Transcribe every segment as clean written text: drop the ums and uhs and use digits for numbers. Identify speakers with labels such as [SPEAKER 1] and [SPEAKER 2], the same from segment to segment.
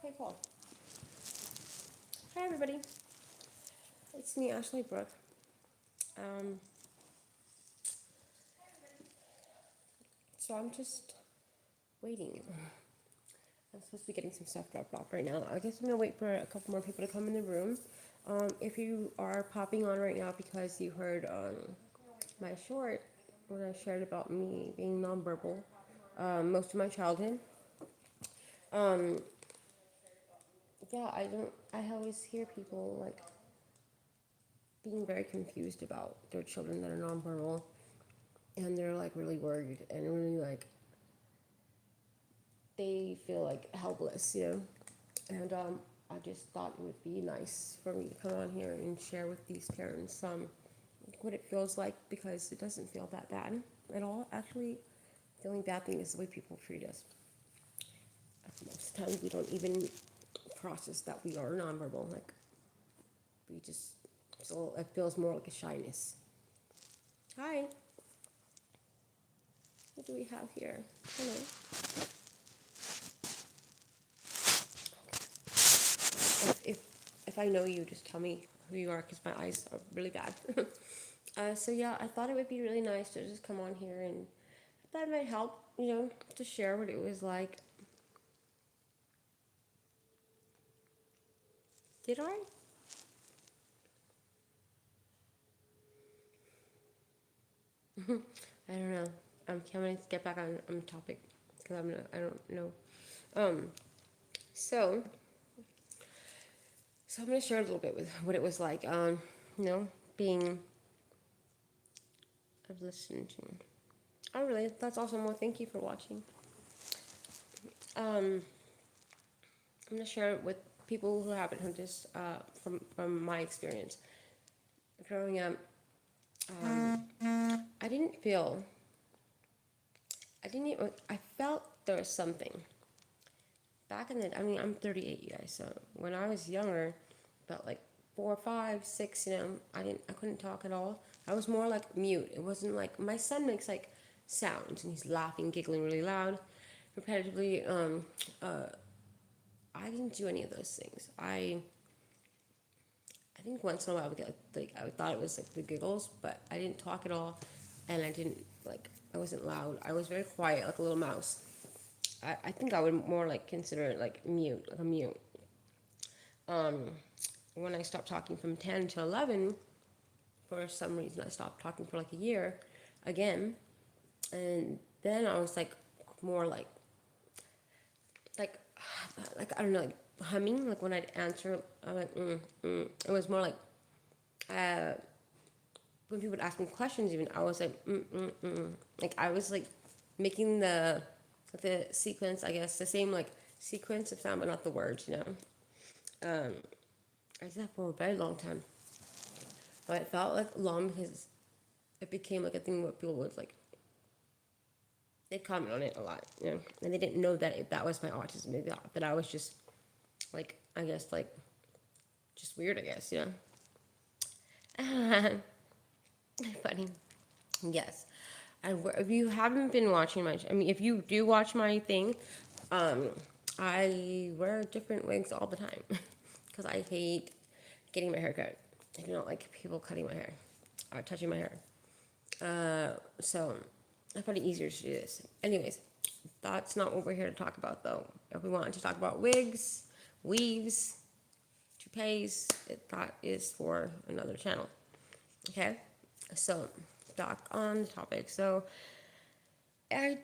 [SPEAKER 1] Okay, cool. Hi, everybody. It's me, Ashley Brook. Um, so I'm just waiting. I'm supposed to be getting some stuff dropped off right now. I guess I'm gonna wait for a couple more people to come in the room. If you are popping on right now because you heard my short when I shared about me being nonverbal most of my childhood, um, yeah, I always hear people like being very confused about their children that are nonverbal, and they're like really worried and really like they feel like helpless, And I just thought it would be nice for me to come on here and share with these parents what it feels like, because it doesn't feel that bad at all. Actually, the only bad thing is the way people treat us. Most times we don't even process that we are nonverbal. Like we just, so it feels more like a shyness. Hi, what do we have here? Hello. If if I know you, just tell me who you are, because my eyes are really bad. So yeah, I thought it would be really nice to just come on here, and that might help, to share what it was like. Did I? I don't know. Can I get back on topic? Because I don't know. Um, so I'm gonna share a little bit with what it was like. Being I've listened to. Oh, really? That's awesome. Well, thank you for watching. Um, I'm gonna share it with people who haven't heard this from my experience. Growing up, I didn't feel. I didn't even. I felt there was something. Back in the, I mean, I'm 38, you guys. So when I was younger, about like 4, 5, 6, I couldn't talk at all. I was more like mute. It wasn't like my son makes like sounds and he's laughing, giggling really loud, repetitively. I didn't do any of those things. I think once in a while I would get like I thought it was like the giggles, but I didn't talk at all, and I didn't like I wasn't loud. I was very quiet, like a little mouse. I think I would more like consider it like mute, like a mute. Um, when I stopped talking from 10 to 11, for some reason I stopped talking for like a year, again, and then I was like more like like I don't know, like humming, like when I'd answer, I went It was more like uh, when people would ask me questions, even I was like like I was like making the sequence, I guess, the same like sequence of sound, but not the words. Um, I did that for a very long time, but it felt like long because it became like a thing where people would like they'd comment on it a lot, and they didn't know that that was my autism. They thought that I was just like I guess like just weird, I guess. Funny. Yes. If you haven't been watching I mean, if you do watch my thing, um, I wear different wigs all the time because I hate getting my hair cut. I do not like people cutting my hair or touching my hair. So I find it easier to do this. Anyways, that's not what we're here to talk about, though. If we wanted to talk about wigs, weaves, toupees, that is for another channel. Okay? So, back on the topic. So, I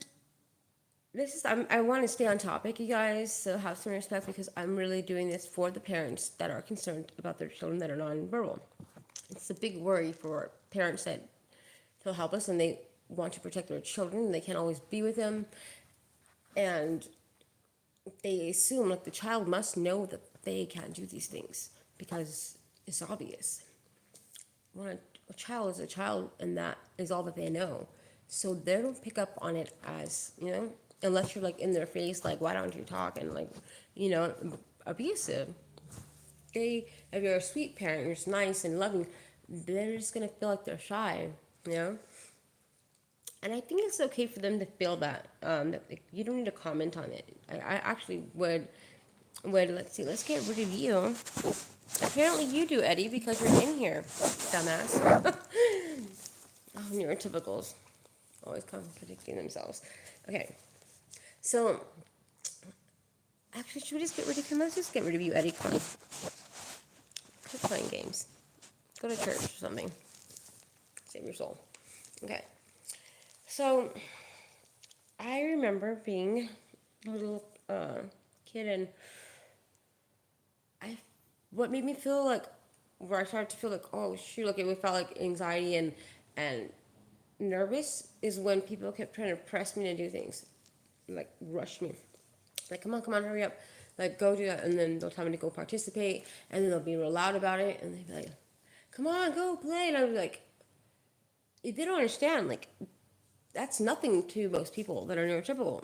[SPEAKER 1] I want to stay on topic, you guys. So have some respect, because I'm really doing this for the parents that are concerned about their children that are nonverbal. It's a big worry for parents that feel helpless and they want to protect their children. They can't always be with them, and they assume like the child must know that they can't do these things because it's obvious. When a child is a child, and that is all that they know, so they don't pick up on it as unless you're like in their face, like why don't you talk, and like you know abusive. If you're a sweet parent, you're just nice and loving, they're just gonna feel like they're shy, you know. And I think it's okay for them to feel that. That like, you don't need to comment on it. I actually would. Would let's see, let's get rid of you. Apparently you do, Eddie, because you're in here, dumbass. Oh, neurotypicals always contradicting themselves. Okay, so actually, should we just get rid of him? Let's just get rid of you, Eddie. Quit playing games. Go to church or something. Save your soul. Okay, so I remember being a little kid, and I what made me feel like where I started to feel like, oh shoot, like it felt like anxiety and nervous is when people kept trying to press me to do things, like rush me, like come on, hurry up, like go do that, and then they'll tell me to go participate, and then they'll be real loud about it, and they'd be like, come on, go play, and I was like, they don't understand, like that's nothing to most people that are neurotypical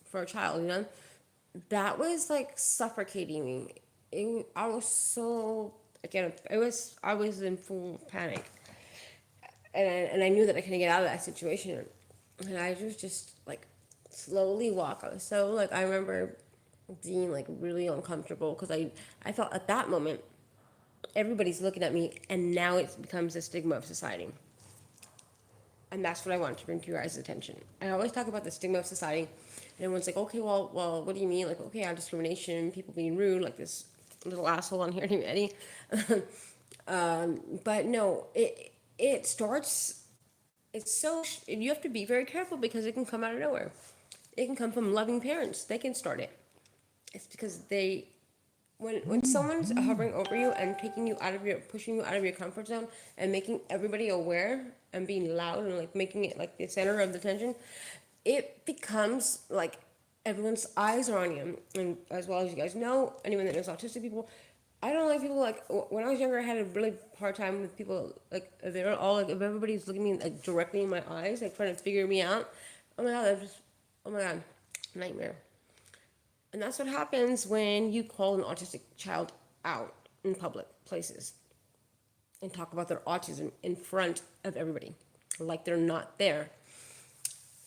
[SPEAKER 1] for a child, you know. That was like suffocating me. I was so again. I was in full panic, and I knew that I couldn't get out of that situation, and I was just like slowly walk. I was so like I remember being like really uncomfortable because I felt at that moment everybody's looking at me, and now it becomes a stigma of society. And that's what I want to bring to your guys' attention. I always talk about the stigma of society, and everyone's like, okay, well, what do you mean? Like, okay, discrimination, people being rude, like this little asshole on here named Eddie. But no, it starts. It's so you have to be very careful because it can come out of nowhere. It can come from loving parents. They can start it. It's because when someone's hovering over you and taking you out of your pushing you out of your comfort zone and making everybody aware and being loud and like making it like the center of the attention, it becomes like everyone's eyes are on you. And as well as you guys know, anyone that knows autistic people, I don't like people like when I was younger I had a really hard time with people like they were all like if everybody's looking me like directly in my eyes like trying to figure me out, oh my god, that just oh my god, nightmare. And that's what happens when you call an autistic child out in public places and talk about their autism in front of everybody, like they're not there.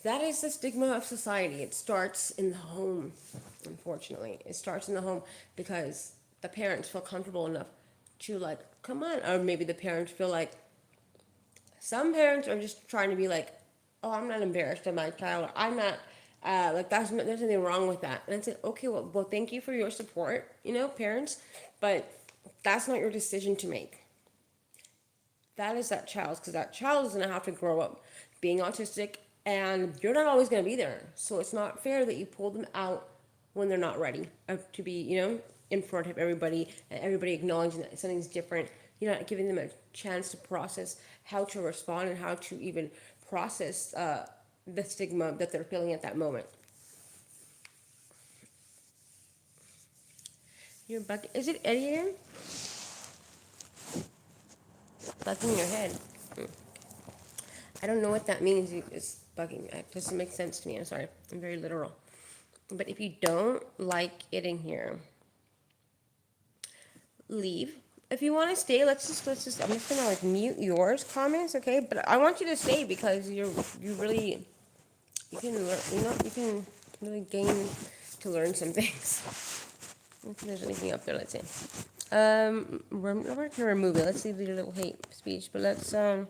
[SPEAKER 1] That is the stigma of society. It starts in the home, unfortunately. It starts in the home because the parents feel comfortable enough to, like, come on. Or maybe the parents feel like some parents are just trying to be like, oh, I'm not embarrassed of my child. Or I'm not like there's nothing wrong with that. And I said, okay, well, thank you for your support, parents, but that's not your decision to make. That is that child's, because that child is gonna have to grow up being autistic, and you're not always gonna be there. So it's not fair that you pull them out when they're not ready to be, in front of everybody and everybody acknowledging that something's different. You're not giving them a chance to process how to respond and how to even process the stigma that they're feeling at that moment. You're bugging. Is it Eddie again? Bugging your head. I don't know what that means. It's bugging. It doesn't make sense to me. I'm sorry. I'm very literal. But if you don't like it in here, leave. If you want to stay, let's just. I'm just gonna like mute yours comments, okay? But I want you to stay because you really you can learn. You can really gain to learn some things. I don't think there's anything up there. Let's see. We're gonna remove it. Let's see the little hate speech, but let's do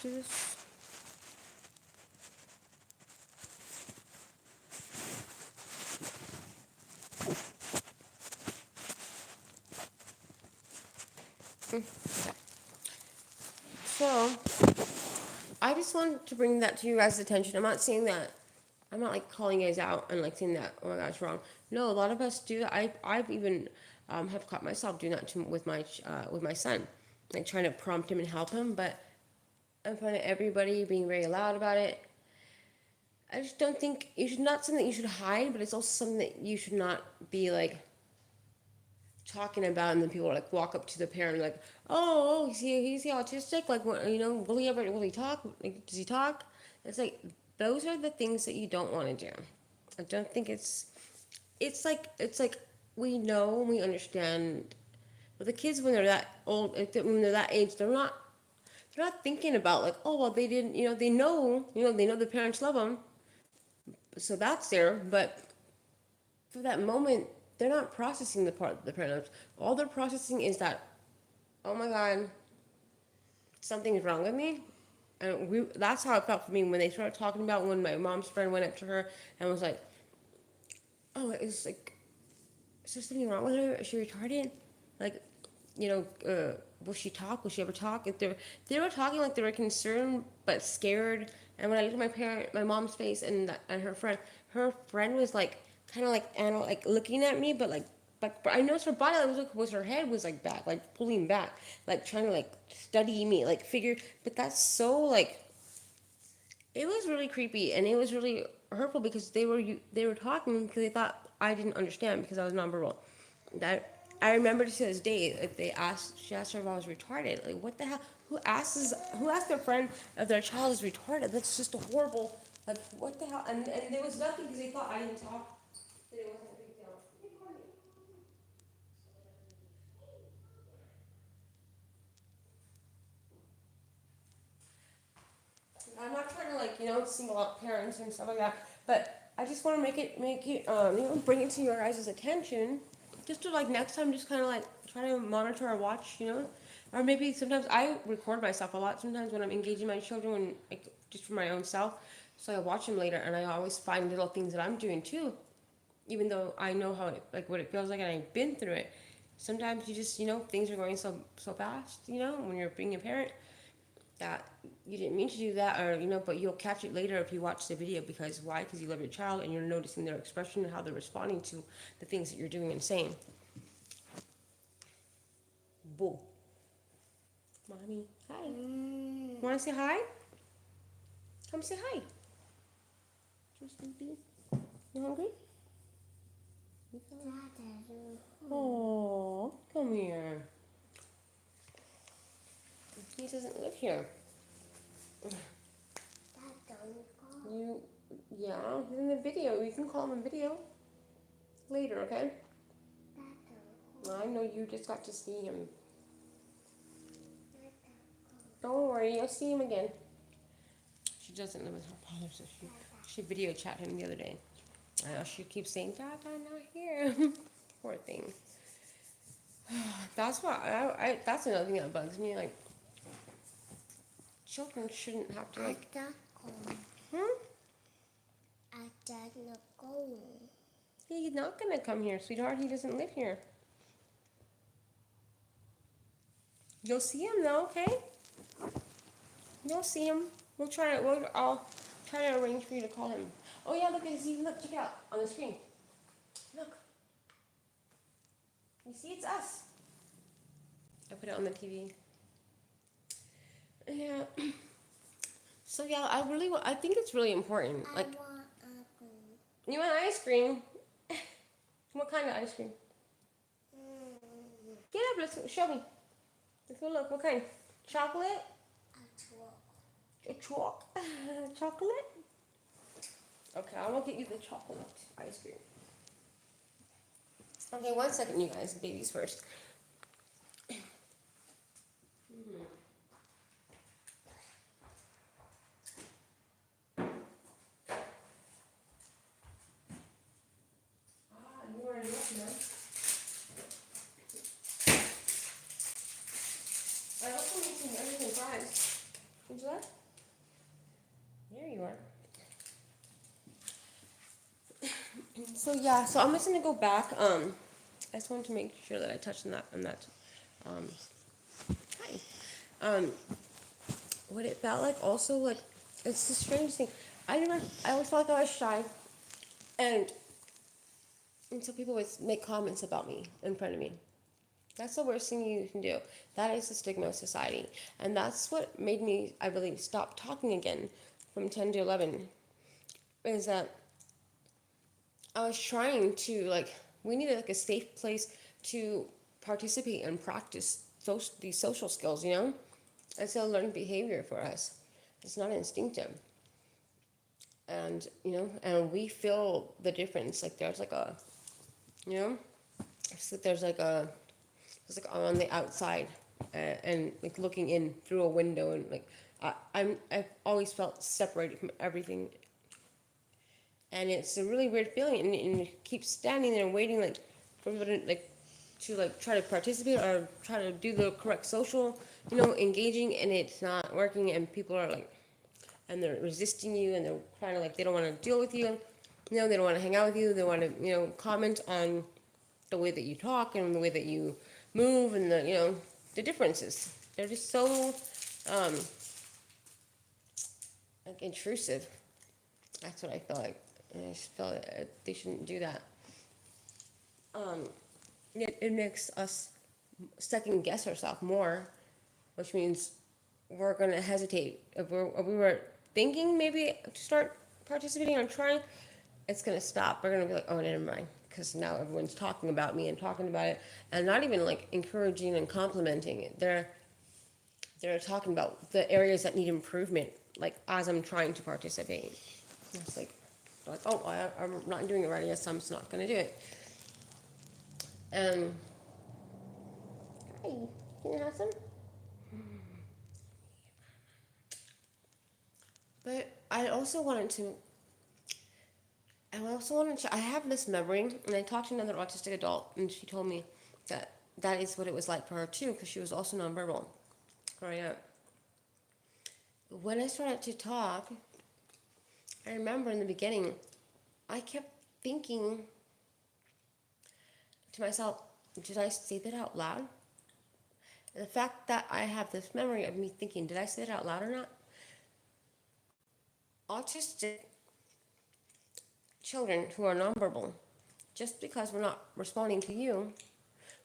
[SPEAKER 1] this. So, I just want to bring that to you guys' attention. I'm not saying that. I'm not like calling you guys out and like saying that. Oh my gosh, wrong. No, a lot of us do that. I've even have caught myself doing that with my son, like trying to prompt him and help him, but in front of everybody, being very loud about it. I just don't think you should not something that you should hide, but it's also something that you should not be like talking about, and then people like walk up to the parent like, oh, he's he autistic? Like, what, will he talk? Like, does he talk? It's like those are the things that you don't want to do. I don't think it's like we know and we understand, but the kids when they're that old, when they're that age, they're not thinking about like, oh well, they didn't, they know the parents love them, So that's there, but for that moment, they're not processing the part of the prenups. All they're processing is that, oh my God, something's wrong with me. And that's how it felt for me when they started talking about when my mom's friend went up to her and was like, oh, it's like, is there something wrong with her? Is she retarded? Like, you know, will she talk? Will she ever talk? If they were talking like they were concerned but scared. And when I looked at my mom's face and her friend was like kind of like like looking at me, but I noticed her body was her head was like back, like pulling back, like trying to like study me, like figure. But that's so like it was really creepy and it was really hurtful because they were talking because they thought I didn't understand because I was nonverbal. That I remember to this day. Like she asked her if I was retarded. Like what the hell? Who asked their friend if their child is retarded? That's just a horrible. Like what the hell? And there was nothing because they thought I didn't talk. That it wasn't a big deal. I'm not trying to like single out parents and stuff like that, but I just want to make it bring it to your guys' attention, just to like next time just kind of like try to monitor or watch, or maybe sometimes I record myself a lot. Sometimes when I'm engaging my children, like just for my own self, so I watch them later, and I always find little things that I'm doing too, even though I know how it like what it feels like and I've been through it. Sometimes you just things are going so fast, when you're being a parent that you didn't mean to do that or but you'll catch it later if you watch the video because why, because you love your child and you're noticing their expression and how they're responding to the things that you're doing and saying. Boo. Mommy, hi. Want to say hi? Come say hi. You sleepy? You hungry? Oh, come here. He doesn't live here. You, yeah, he's in the video. You can call him in video later, okay? I know you just got to see him. Don't worry, you'll see him again. She doesn't live with her father, so she video chat him the other day. I know she keeps saying, "Dad, I'm not here." Poor thing. That's why that's another thing that bugs me. Like, children shouldn't have to like. Hmm? He's not gonna come here, sweetheart. He doesn't live here. You'll see him though, okay? You'll see him. I'll try to arrange for you to call him. Oh yeah, look, look, check it out on the screen. Look. You see, it's us. I put it on the TV. Yeah. So yeah, I think it's really important. Like, you want ice cream? What kind of ice cream? Get up, let's show me. Let's go look. What kind? Chocolate? A chalk? Chocolate? Okay, I will get you the chocolate ice cream. Okay, 1 second, you guys. Babies first. You already up now. I also need some American fries. Would you like? There you are. So yeah, so I'm just gonna go back. I just wanted to make sure that I touched on that. Um, hi. What it felt like also like it's the strangest thing. I always felt like I was shy, and so people would make comments about me in front of me. That's the worst thing you can do. That is the stigma of society, and that's what made me, I believe, stop talking again from 10 to 11. Is that I was trying to like we needed like a safe place to participate and practice these social skills, It's a learned behavior for us. It's not instinctive. And, and we feel the difference. Like there's like a, you know, it's like it's like on the outside and like looking in through a window and like I've always felt separated from everything and it's a really weird feeling, and you keep standing there waiting like for people to like try to participate or try to do the correct social, engaging, and it's not working, and people are like, and they're resisting you, and they're trying to like, they don't want to deal with you, they don't want to hang out with you, they want to comment on the way that you talk and the way that you move, and the differences. They're just so um like intrusive. That's what I felt like. And I just felt they shouldn't do that. um it makes us second guess ourselves more, which means we're going to hesitate. If we were thinking maybe to start participating or trying, it's going to stop. We're going to be like, oh, never mind. Because now everyone's talking about me and talking about it, and not even like encouraging and complimenting it. They're talking about the areas that need improvement, like as I'm trying to participate. It's like oh, I'm not doing it right, I guess I'm just not going to do it. And hey, can you have some? But I have this memory, and I talked to another autistic adult, and she told me that that is what it was like for her too, because she was also nonverbal growing up. When I started to talk, I remember in the beginning, I kept thinking to myself, did I say that out loud? And the fact that I have this memory of me thinking, did I say that out loud or not? Autistic children who are nonverbal, just because we're not responding to you,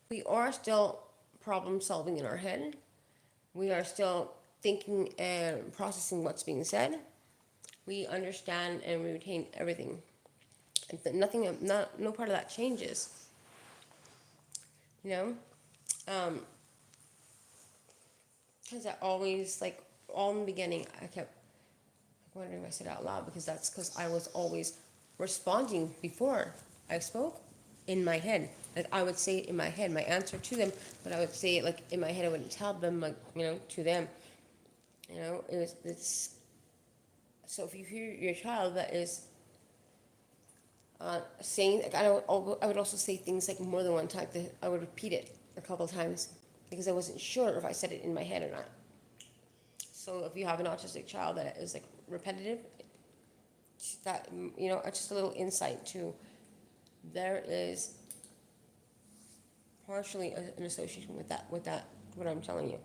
[SPEAKER 1] we are still problem solving in our head. We are still thinking and processing what's being said. We understand and we retain everything. Nothing, no part of that changes. You know, because I always like all in the beginning, I kept wondering if I said it out loud, because I was always responding before I spoke in my head. Like I would say it in my head, my answer to them, but I would say it like in my head. I wouldn't tell them like to them. It's so if you hear your child that is saying like I would also say things like more than one time. That I would repeat it a couple times because I wasn't sure if I said it in my head or not. So if you have an autistic child that is like repetitive, that just a little insight to there is partially an association with that what I'm telling you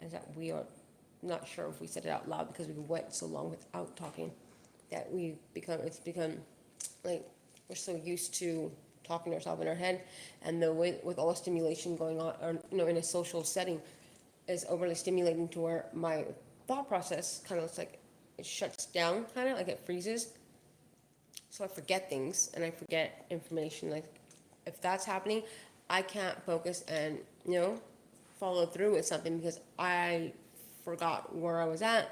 [SPEAKER 1] is that we are not sure if we said it out loud because we went so long without talking that it's become like we're so used to talking to ourselves in our head, and the way with all the stimulation going on, or in a social setting, is overly stimulating to where my thought process kind of looks like it shuts down, kind of like it freezes. So I forget things and I forget information. Like if that's happening, I can't focus and follow through with something because I forgot where I was at,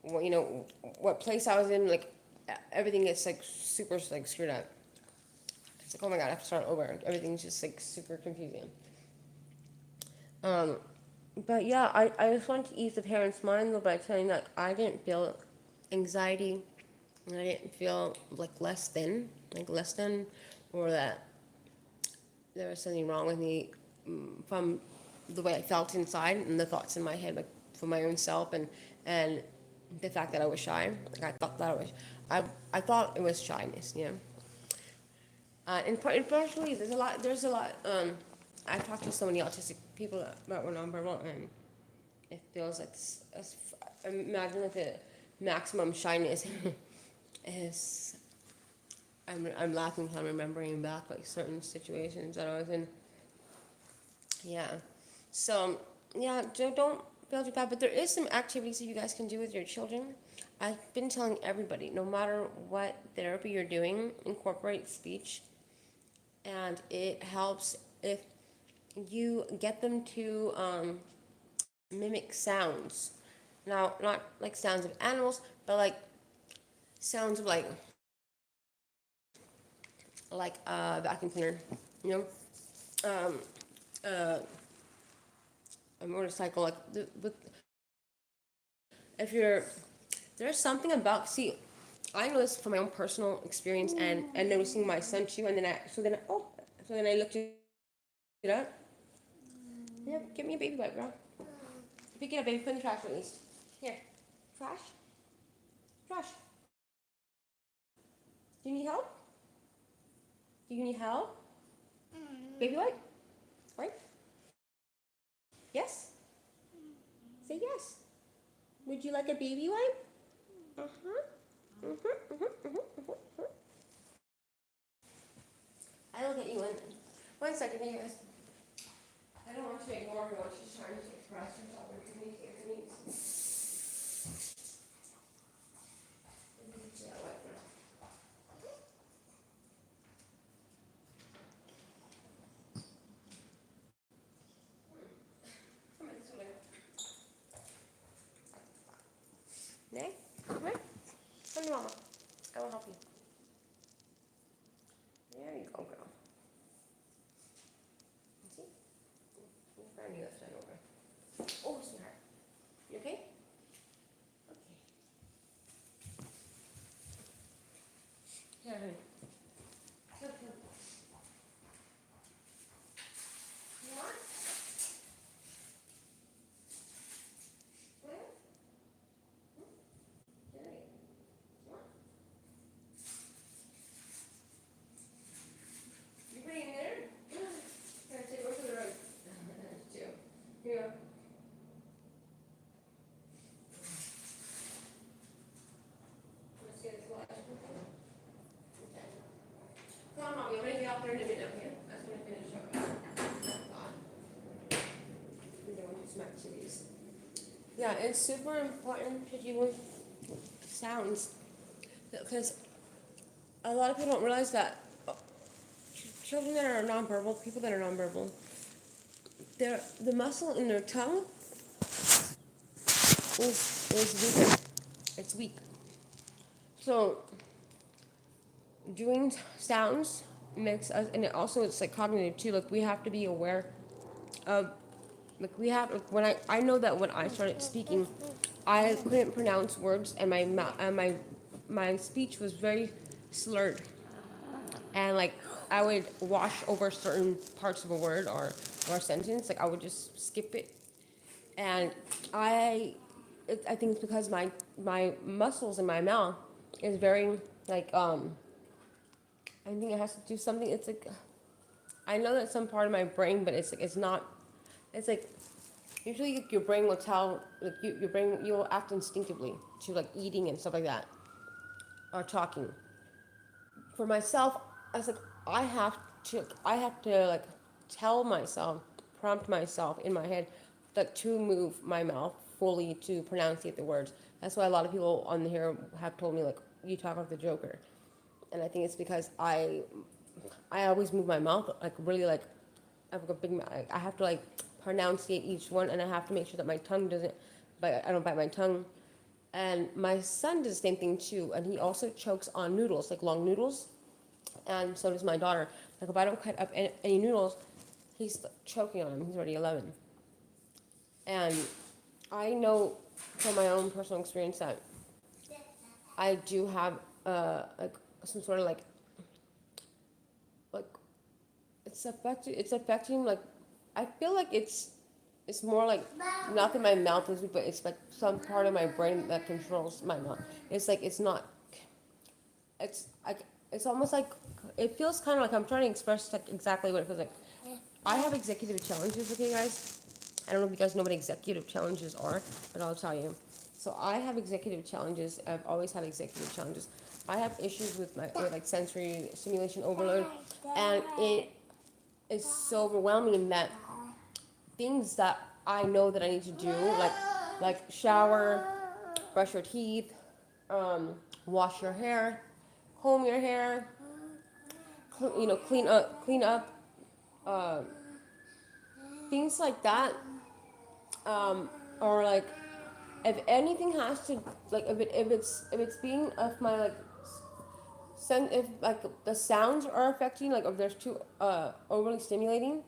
[SPEAKER 1] what place I was in. Like everything gets like super like screwed up. It's like, oh my god, I have to start over. Everything's just like super confusing. Um, but yeah, I just want to ease the parents' mind though by telling that I didn't feel anxiety, and I didn't feel like less than, or that there was something wrong with me, from the way I felt inside and the thoughts in my head, like for my own self, and the fact that I was shy. Like I thought that I thought it was shyness, and partially there's a lot. I've talked to so many autistic people that were nonverbal, and it feels like imagine like the maximum shyness is. I'm laughing because I'm remembering back like certain situations that I was in. Yeah. So yeah, don't feel too bad. But there is some activities that you guys can do with your children. I've been telling everybody, no matter what therapy you're doing, incorporate speech, and it helps if you get them to mimic sounds. Now, not like sounds of animals, but like sounds of like a vacuum cleaner, you know, um, uh, a motorcycle. With if you're there's something about I know this from my own personal experience and noticing my son too. And then so then I looked it up. Yeah, give me a baby wipe, girl. Pick it up, baby. Put it in the trash at least. Here, trash, trash. Do you need help? Do you need help? Baby wipe, right? Yes. Say yes. Would you like a baby wipe? Uh huh. I will get you one second, you guys. I don't want to ignore her when she's trying to express herself or communicate her needs. Yeah, what? Come on, this way. Nay, come here. Come to mama. I will help you. There you go, girl. See? You're finding that side over. Oh, sweetheart. You okay? Okay. Here, honey. Come, come. You want? Well, there you go. You want? You putting it there? Here, take over to the road. Two. Here you go. Let's get this last one. Okay. Come on, Mom. You'll make it out there in a minute, okay? That's when I finish up. We're going to some activities. Yeah, it's super important to do with sounds because a lot of people don't realize that children that are nonverbal, people that are nonverbal, the muscle in their tongue is weaker. It's weak. So doing sounds makes us, and it also it's like cognitive too. Like we have to be aware of, like we have when I know that when I started speaking, I couldn't pronounce words and my speech was very slurred, and like I would wash over certain parts of a word or a sentence. Like I would just skip it, and I think it's because my muscles in my mouth is very like I think it has to do something. It's like I know that's some part of my brain, but it's like it's not. It's like usually like, your brain will tell like your brain you'll act instinctively to like eating and stuff like that or talking. For myself, I was like I have to like tell myself, prompt myself in my head like to move my mouth fully to pronunciate the words. That's why a lot of people on here have told me like you talk like the Joker, and I think it's because I always move my mouth like really like I have a big mouth. I have to like pronunciate each one, and I have to make sure that my tongue doesn't, but I don't bite my tongue. And my son does the same thing too, and he also chokes on noodles, like long noodles, and so does my daughter. Like if I don't cut up any noodles, he's choking on them. He's already 11, and I know from my own personal experience that I do have like some sort of like it's affecting like I feel like it's more like not that my mouth is weak, but it's like some part of my brain that controls my mouth. It's like it's not it's like it's almost like it feels kind of like I'm trying to express like exactly what it feels like. I have executive challenges with you guys. I don't know if you guys know what executive challenges are, but I'll tell you. So I have executive challenges. I've always had executive challenges. I have issues with my with like sensory stimulation overload, and it is so overwhelming in that things that I know that I need to do, like shower, brush your teeth, wash your hair, comb your hair, clean up, uh, things like that, or like if anything has to like if it's being of my like if like the sounds are affecting like if there's too overly stimulating,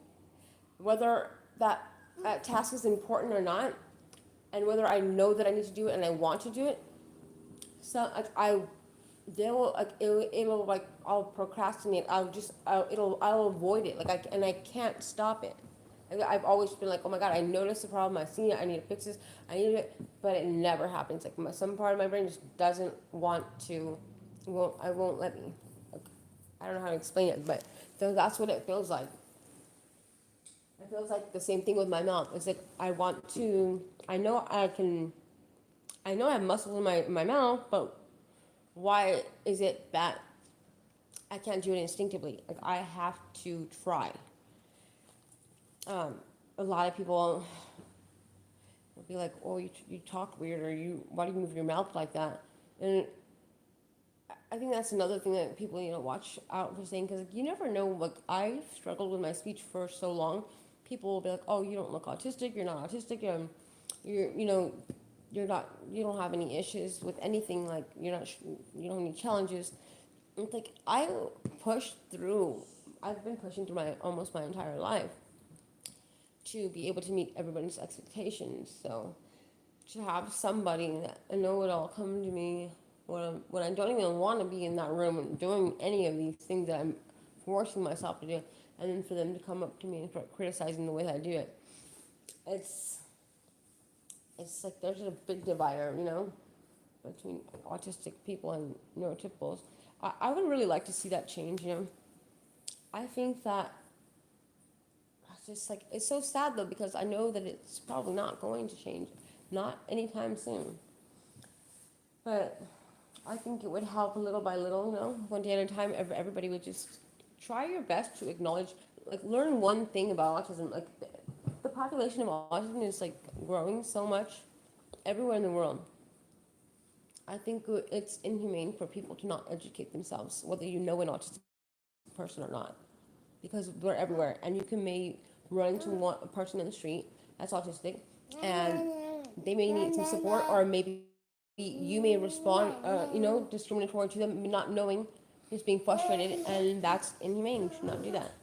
[SPEAKER 1] whether that task is important or not, and whether I know that I need to do it and I want to do it. So they will like it'll like I'll procrastinate. I'll avoid it. Like I can't stop it. Like, I've always been like, oh my god, I noticed the problem. I see it. I need to fix this. I need it, but it never happens. Like some part of my brain just doesn't want to. Won't I won't let me. Like, I don't know how to explain it, but so that's what it feels like. It feels like the same thing with my mouth. It's like I want to. I know I can. I know I have muscles in my mouth, but why is it that I can't do it instinctively? Like I have to try. Um, a lot of people will be like, "Oh, you talk weird," or "You why do you move your mouth like that?" And I think that's another thing that people watch out for saying, because you never know. Like I've struggled with my speech for so long. People will be like, "Oh, you don't look autistic. You're not autistic. You're you're not. You don't have any issues with anything. Like you're not. You don't have any challenges." It's like I pushed through. I've been pushing through my almost my entire life to be able to meet everybody's expectations. So to have somebody that I know it all come to me when I don't even want to be in that room and doing any of these things that I'm forcing myself to do, and then for them to come up to me and start criticizing the way that I do it, it's it's like there's a big divider, between autistic people and neurotypicals. I would really like to see that change. I think that it's just like it's so sad though because I know that it's probably not going to change, not anytime soon. But I think it would help little by little, one day at a time. Everybody would just try your best to acknowledge, like, learn one thing about autism. Like, the population of autism is like growing so much everywhere in the world. I think it's inhumane for people to not educate themselves, whether you know an autistic person or not, because we're everywhere, and you can may run into a person in the street that's autistic, and they may need some support, or maybe you may respond, discriminatory to them, not knowing, just being frustrated, and that's inhumane. You should not do that.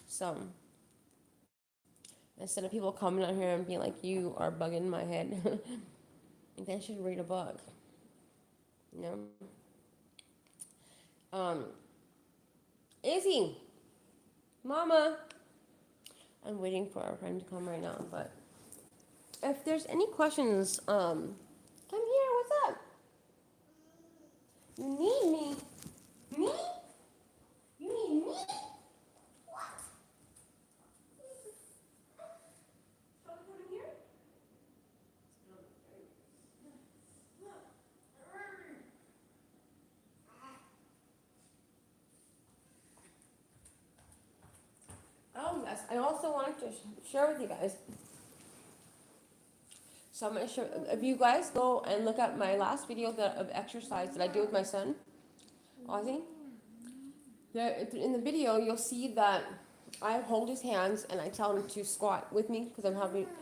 [SPEAKER 1] So instead of people coming out here and being like, "You are bugging my head," they should read a book. You know. Um, Izzy, Mama. I'm waiting for our friend to come right now, but if there's any questions, come here. What's up? You need me? Me? You need me? What? Shall we come in here? Oh yes, I also wanted to share with you guys. So I'm gonna share. If you guys go and look at my last video of exercise that I did with my son, Ozzy, there in the video you'll see that I hold his hands and I tell him to squat with me because I'm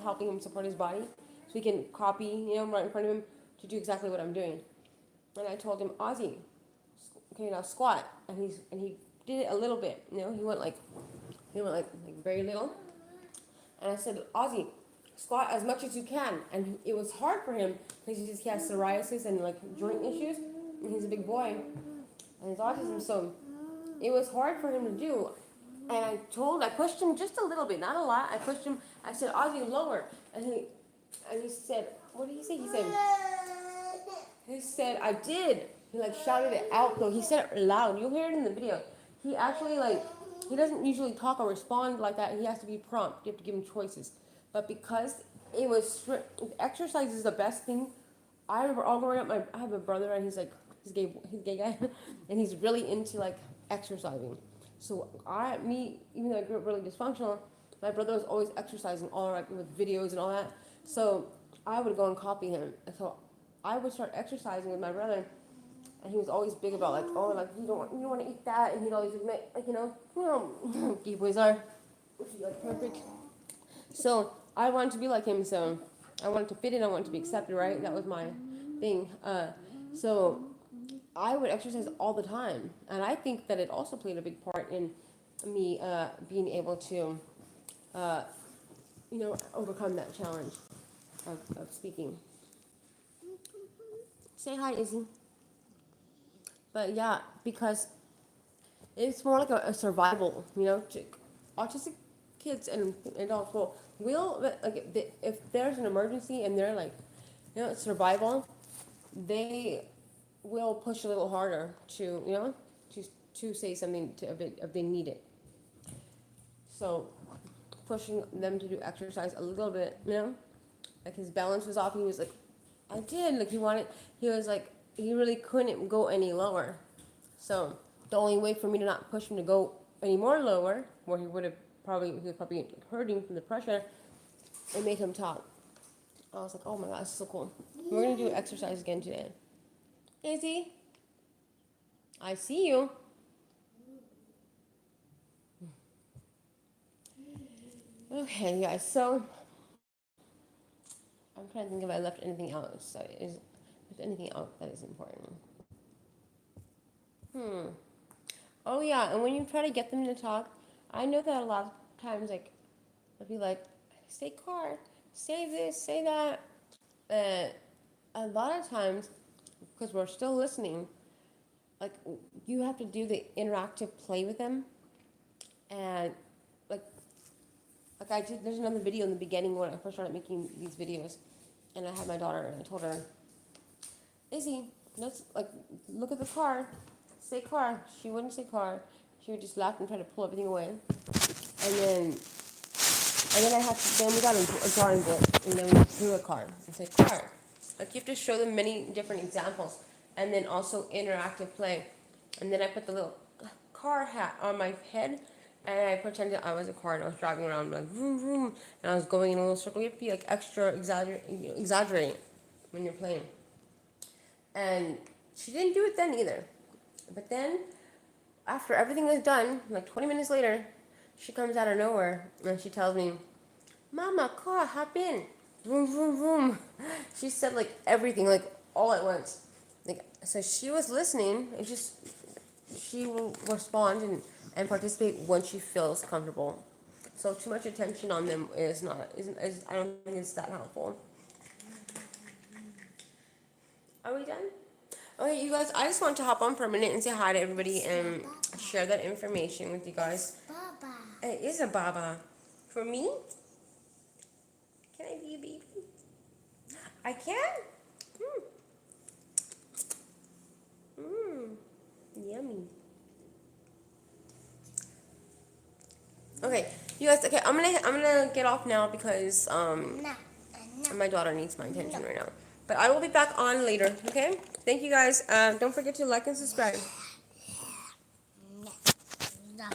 [SPEAKER 1] helping him support his body, so he can copy, right in front of him to do exactly what I'm doing. And I told him, Ozzy, okay, now squat, and he did it a little bit. He went like very little. And I said, Ozzy, squat as much as you can. And it was hard for him because he has psoriasis and like joint issues. And he's a big boy. And his autism, so it was hard for him to do. And I pushed him just a little bit, not a lot. I pushed him, I said, Ozzy, lower. And he said, what did he say? He said, I did. He like shouted it out though. He said it loud. You'll hear it in the video. He actually he doesn't usually talk or respond like that. He has to be prompt. You have to give him choices. But because it was exercise is the best thing. I remember all growing up. I have a brother and he's a gay guy, and he's really into like exercising. So even though I grew up really dysfunctional, my brother was always exercising all right with videos and all that. So I would go and copy him. And so I would start exercising with my brother, and he was always big about like, oh, like you don't want to eat that, and he'd always admit like, gay boys are, like perfect. So I wanted to be like him. So I wanted to fit in. I wanted to be accepted, right? That was my thing. So I would exercise all the time, and I think that it also played a big part in me being able to, overcome that challenge of speaking. Say hi, Izzy. But yeah, because it's more like a survival, you know. Autistic kids and adults will like if there's an emergency and they're like, you know, survival, they will push a little harder to, you know, to to say something to if they need it. So pushing them to do exercise a little bit, you know, like his balance was off. He was like, I did. Like he was like, he really couldn't go any lower. So the only way for me to not push him to go any more lower, where he was probably hurting from the pressure, it made him talk. I was like, oh my gosh, this is so cool. We're gonna do exercise again today. Izzy, I see you. Okay, guys. So I'm trying to think if I left anything else if anything else that is important. Hmm. Oh yeah, and when you try to get them to talk, I know that a lot of times like I'll be like, say car, say this, say that. A lot of times, because we're still listening, like you have to do the interactive play with them, and like I did. There's another video in the beginning when I first started making these videos, and I had my daughter and I told her, Izzy, let's like look at the car, say car. She wouldn't say car. She would just laugh and try to pull everything away, and then I had to, then we got a drawing board, and then we drew a car and said car. Like you have to show them many different examples, and then also interactive play. And then I put the little car hat on my head, and I pretended I was a car, and I was driving around like vroom vroom, and I was going in a little circle. You have to be like extra exaggerate when you're playing. And she didn't do it then either. But then, after everything was done, like 20 minutes later, she comes out of nowhere and she tells me, Mama, car, hop in. Vroom, vroom, vroom. She said like everything, like all at once. Like, so she was listening. It's just, she will respond and participate when she feels comfortable. So too much attention on them is I don't think it's that helpful. Are we done? Okay, you guys, I just want to hop on for a minute and say hi to everybody and share that information with you guys.
[SPEAKER 2] Baba.
[SPEAKER 1] It is a baba. For me? Can I be a baby? I can? Mmm. Yummy. Okay, you guys, okay, I'm gonna get off now because my daughter needs my attention right now. But I will be back on later, okay? Thank you guys. Don't forget to like and subscribe.
[SPEAKER 2] No.